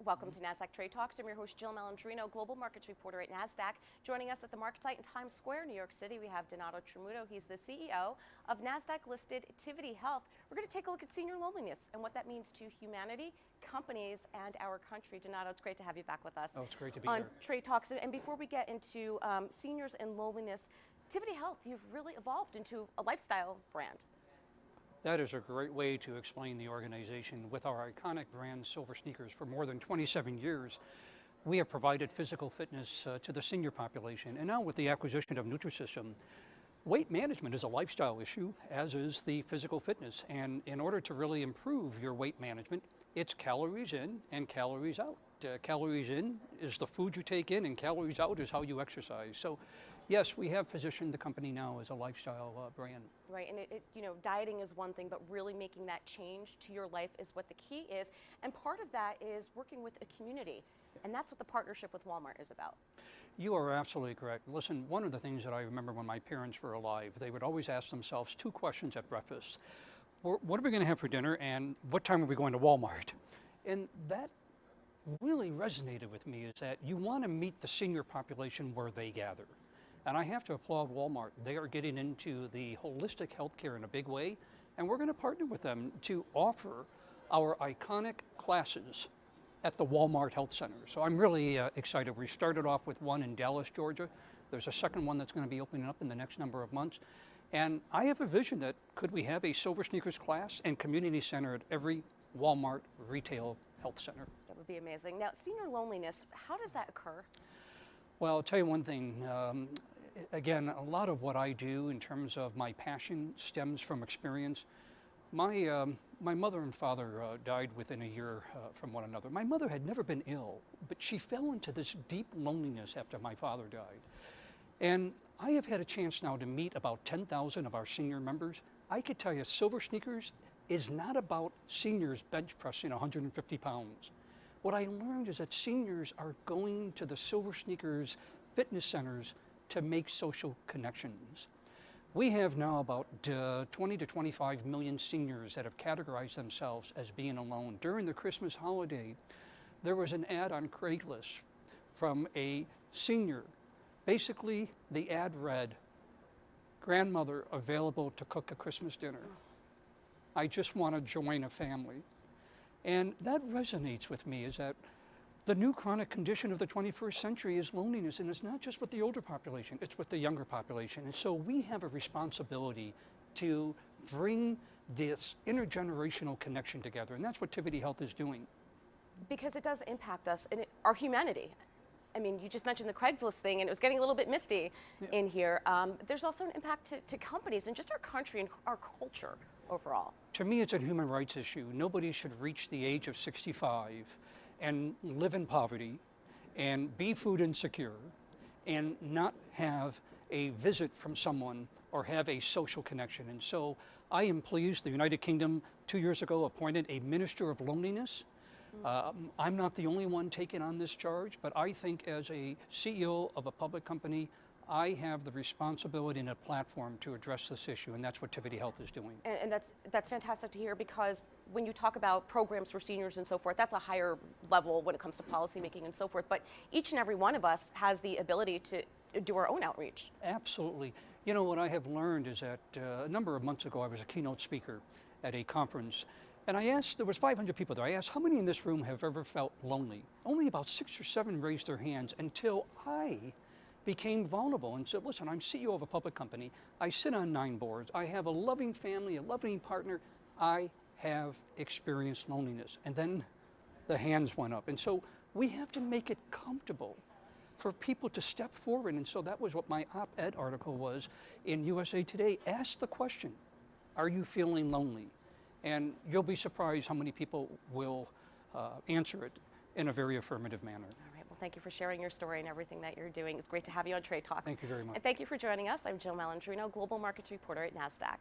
Welcome to Nasdaq Trade Talks. I'm your host, Jill Malandrino, Global Markets Reporter at Nasdaq. Joining us at the market site in Times Square, New York City, we have Donato Tramuto. He's the CEO of Nasdaq-listed Tivity Health. We're going to take a look at senior loneliness and what that means to humanity, companies, and our country. Donato, it's great to have you back with us. Oh, it's great to be on here. Trade Talks. And before we get into seniors and loneliness, Tivity Health, you've really evolved into a lifestyle brand. That is a great way to explain the organization. With our iconic brand, Silver Sneakers, for more than 27 years, we have provided physical fitness to the senior population. And now with the acquisition of Nutrisystem, weight management is a lifestyle issue, as is the physical fitness. And in order to really improve your weight management, it's calories in and calories out. Calories in is the food you take in, and calories out is how you exercise. So yes, we have positioned the company now as a lifestyle brand. Right, and dieting is one thing, but really making that change to your life is what the key is. And part of that is working with a community. And that's what the partnership with Walmart is about. You are absolutely correct. Listen, one of the things that I remember when my parents were alive, they would always ask themselves two questions at breakfast. What are we going to have for dinner, and what time are we going to Walmart? And that really resonated with me, is that you want to meet the senior population where they gather. And I have to applaud Walmart. They are getting into the holistic healthcare in a big way, and we're going to partner with them to offer our iconic classes at the Walmart Health Center. So I'm really excited. We started off with one in Dallas, Georgia. There's a second one that's going to be opening up in the next number of months. And I have a vision that could we have a Silver Sneakers class and community center at every Walmart retail health center. That would be amazing. Now, senior loneliness, how does that occur? Well, I'll tell you one thing. Again, a lot of what I do in terms of my passion stems from experience. My mother and father died within a year from one another. My mother had never been ill, but she fell into this deep loneliness after my father died. And I have had a chance now to meet about 10,000 of our senior members. I could tell you, Silver Sneakers is not about seniors bench pressing 150 pounds. What I learned is that seniors are going to the Silver Sneakers fitness centers to make social connections. We have now about 20 to 25 million seniors that have categorized themselves as being alone. During the Christmas holiday, there was an ad on Craigslist from a senior. Basically, the ad read, "Grandmother available to cook a Christmas dinner. I just want to join a family." And that resonates with me, is that the new chronic condition of the 21st century is loneliness, and it's not just with the older population, it's with the younger population. And so we have a responsibility to bring this intergenerational connection together, and that's what Tivity Health is doing. Because it does impact us and our humanity. I mean, you just mentioned the Craigslist thing, and it was getting a little bit misty in here. There's also an impact to companies and just our country and our culture overall. To me, it's a human rights issue. Nobody should reach the age of 65 and live in poverty and be food insecure and not have a visit from someone or have a social connection. And so I am pleased the United Kingdom 2 years ago appointed a Minister of Loneliness. I'm not the only one taking on this charge, but I think as a CEO of a public company, I have the responsibility and a platform to address this issue, and that's what Tivity Health is doing. And that's fantastic to hear, because when you talk about programs for seniors and so forth, that's a higher level when it comes to policymaking and so forth. But each and every one of us has the ability to do our own outreach. Absolutely. You know, what I have learned is that a number of months ago, I was a keynote speaker at a conference. And I asked, there was 500 people there, I asked, how many in this room have ever felt lonely? Only about 6 or 7 raised their hands, until I became vulnerable and said, listen, I'm CEO of a public company. I sit on 9 boards. I have a loving family, a loving partner. I have experienced loneliness. And then the hands went up. And so we have to make it comfortable for people to step forward. And so that was what my op-ed article was in USA Today. Ask the question, are you feeling lonely? And you'll be surprised how many people will answer it in a very affirmative manner. All right, well, thank you for sharing your story and everything that you're doing. It's great to have you on Trade Talks. Thank you very much. And thank you for joining us. I'm Jill Malandrino, Global Markets Reporter at Nasdaq.